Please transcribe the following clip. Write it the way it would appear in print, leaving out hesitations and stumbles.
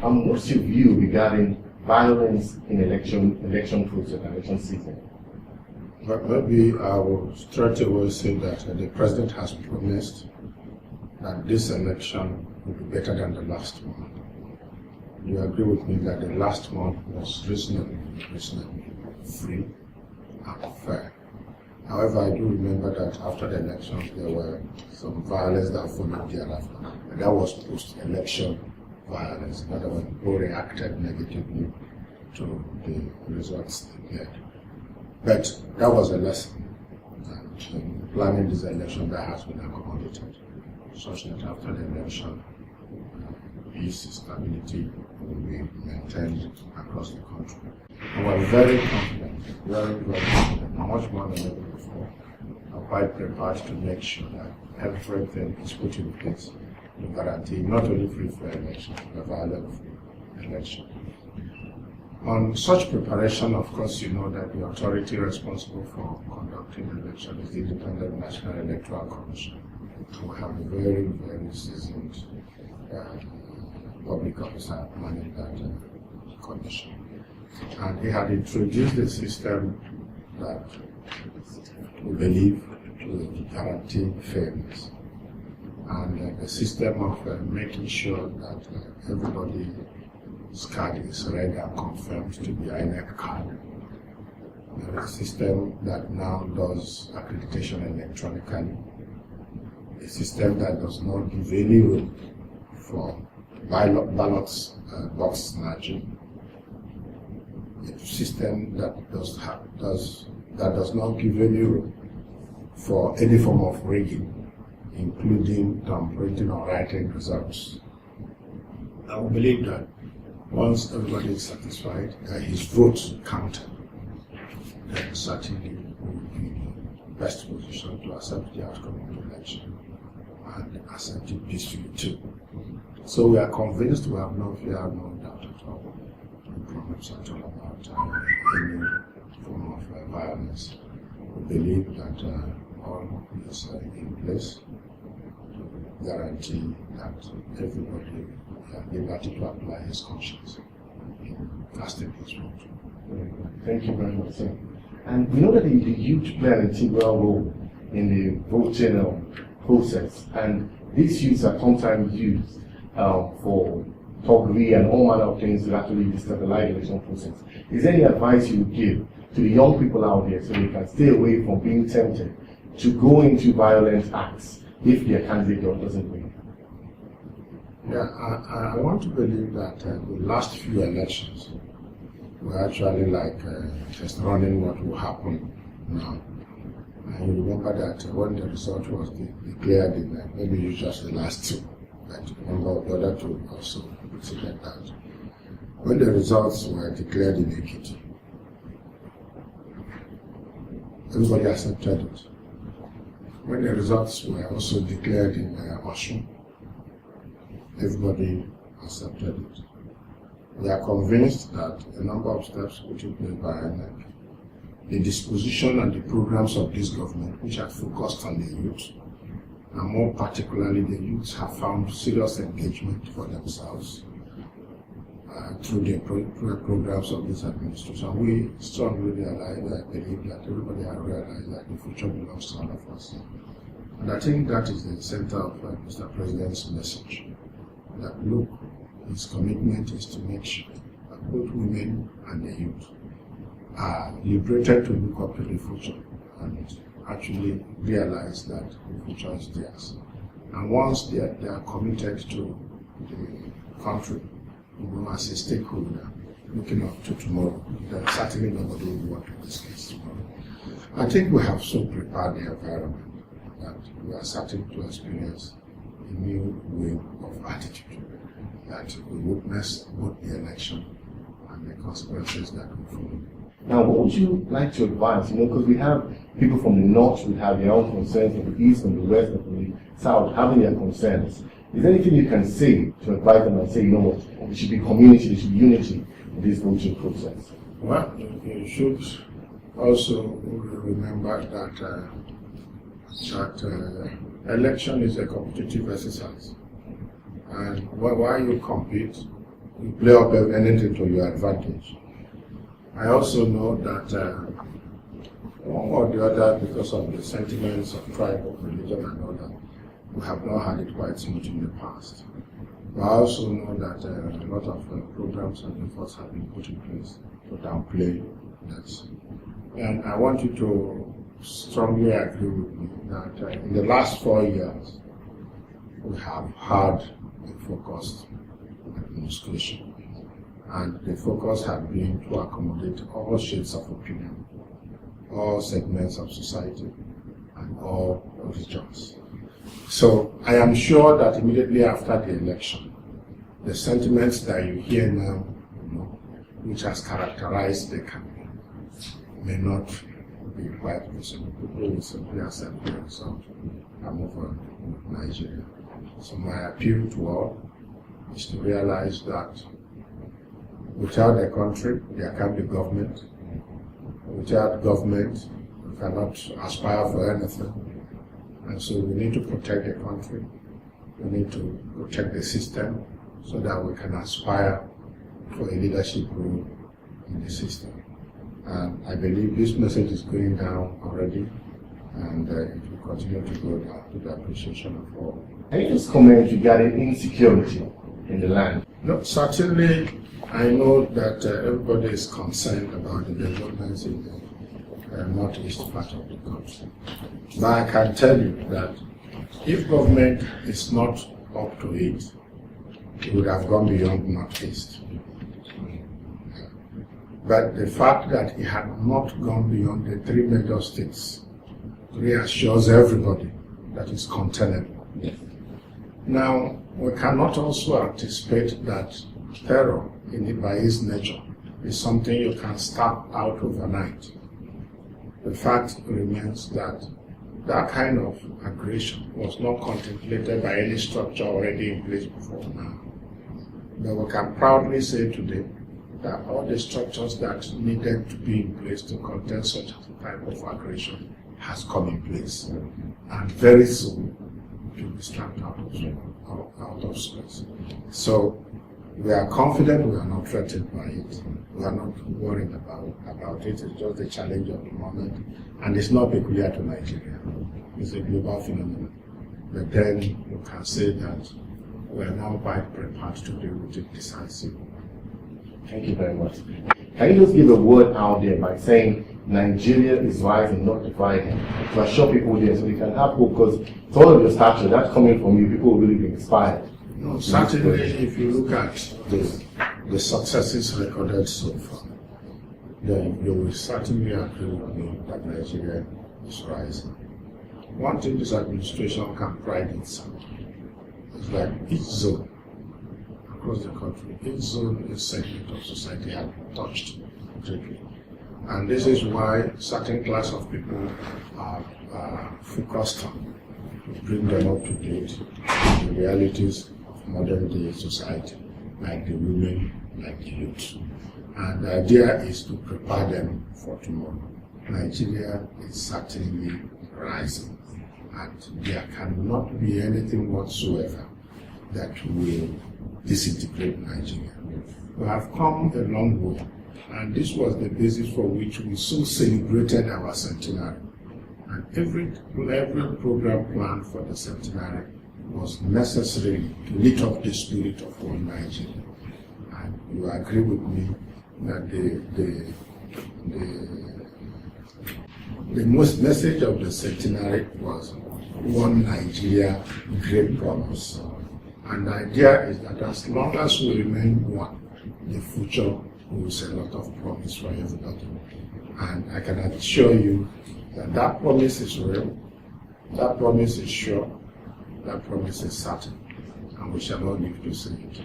What's your view regarding violence in election process, election season? But maybe I will straight away say that the president has promised that this election will be better than the last one. You agree with me that the last one was reasonably free and fair. However, I do remember that after the elections there were some violence that followed thereafter. And that was post-election violence. In other words, who reacted negatively to the results they had. But that was a lesson. And in planning this election, that has been accommodated, such that after the election, peace, stability will be maintained across the country. And we're very confident, very confident, much more than ever before, and quite prepared to make sure that everything is put in place to guarantee not only free fair elections, but violent-free elections. On such preparation, of course, you know that the authority responsible for conducting the election is the Independent National Electoral Commission. We have a very, very seasoned public officer managing that commission. And he had introduced a system that we believe will guarantee fairness. And a system of making sure that everybody's card is read and confirmed to be INEC card. A system that now does accreditation electronically. A system that does not give any room for ballots box snatching. A system that does not give any room for any form of rigging, including tampering or writing results. I believe that once everybody is satisfied that his votes counted, then certainly we will be in the best position to accept the outcome of the election and accept it peacefully too. So we are convinced, we have no fear, no doubt at all. No problems at all about any form of violence. We believe that all is in place to guarantee that everybody has liberty to apply his conscience in casting his vote. Thank you very much, sir. And we know that the youth play an integral role in the voting process, and these youths are sometimes used for thuggery and all manner of things to actually destabilize the election process. Is there any advice you would give to the young people out there so they can stay away from being tempted to go into violent acts if their candidate doesn't win? Yeah, I want to believe that the last few elections were actually like just running what will happen now. And you remember that when the result was declared in maybe just the last two, but remember the other two also preceded that. When the results were declared in Ekiti, everybody accepted it. When the results were also declared in Osun, everybody accepted it. We are convinced that a number of steps put in place by INEC, the disposition and the programs of this government, which are focused on the youth, and more particularly the youths have found serious engagement for themselves through the programs of this administration. We strongly realize, I believe that everybody has realized that the future belongs to all of us. And I think that is the center of Mr. President's message, that look, his commitment is to make sure that both women and the youth are liberated to look up to the future and actually realize that the future is theirs. And once they are committed to the country, as a stakeholder, looking up to tomorrow, then certainly nobody will want to discuss tomorrow. I think we have so prepared the environment that we are starting to experience a new wave of attitude that we witness both the election and the consequences that will follow. Now, what would you like to advise? Because we have people from the north who have their own concerns, from the east, from the west, and from the south having their concerns. Is there anything you can say to advise them and say, you know what, there should be community, there should be unity in this voting process? Well, you should also remember that election is a competitive exercise. And while you compete, you play up anything to your advantage. I also know that one or the other, because of the sentiments of tribe, of religion and all that, we have not had it quite smooth in the past. But I also know that a lot of programs and efforts have been put in place to downplay that. And I want you to strongly agree with me that in the last 4 years, we have had a focused administration. And the focus has been to accommodate all shades of opinion, all segments of society, and all regions. So I am sure that immediately after the election, the sentiments that you hear now, which has characterized the campaign, may not be quite visible. People will simply accept the result and move on with Nigeria. So my appeal to all is to realize that without a country, there can't be government. Without government, we cannot aspire for anything. And so we need to protect the country. We need to protect the system so that we can aspire for a leadership role in the system. And I believe this message is going down already, and it will continue to go down to the appreciation of all. Can you just comment regarding insecurity in the land? No, certainly I know that everybody is concerned about the developments in the northeast part of the country. But I can tell you that if government is not up to it, it would have gone beyond northeast. But the fact that it had not gone beyond the 3 major states reassures everybody that it's containable. Yes. Now, we cannot also anticipate that terror, by its nature, is something you can stamp out overnight. The fact remains that that kind of aggression was not contemplated by any structure already in place before now. But we can proudly say today that all the structures that needed to be in place to contain such a type of aggression has come in place. And very soon, it will be stamped out of space. So we are confident, we are not threatened by it. We are not worried about it. It's just a challenge of the moment. And it's not peculiar to Nigeria. It's a global phenomenon. But then you can say that we are now quite prepared to deal with it decisively. Thank you very much. Can you just give a word out there by saying Nigeria is rising, not dividing, to assure people there so they can have hope? Because it's all of your stature, that's coming from you, people will really be inspired. No, certainly, if you look at the successes recorded so far, then you will certainly agree with me that Nigeria is rising. One thing this administration can pride itself is that each zone across the country, each zone, each segment of society has been touched greatly. And this is why certain class of people are focused on to bring them up to date with the realities of modern day society, like the women, like the youth. And the idea is to prepare them for tomorrow. Nigeria is certainly rising, and there cannot be anything whatsoever that will disintegrate Nigeria. We have come a long way, and this was the basis for which we so celebrated our centenary. And every program planned for the centenary was necessary to lift up the spirit of one Nigeria. And you agree with me that the most message of the centenary was one Nigeria, great promise. And the idea is that as long as we remain one, the future holds a lot of promise for everybody. And I can assure you that that promise is real, that promise is sure, that promise is certain, and we shall not live to see it.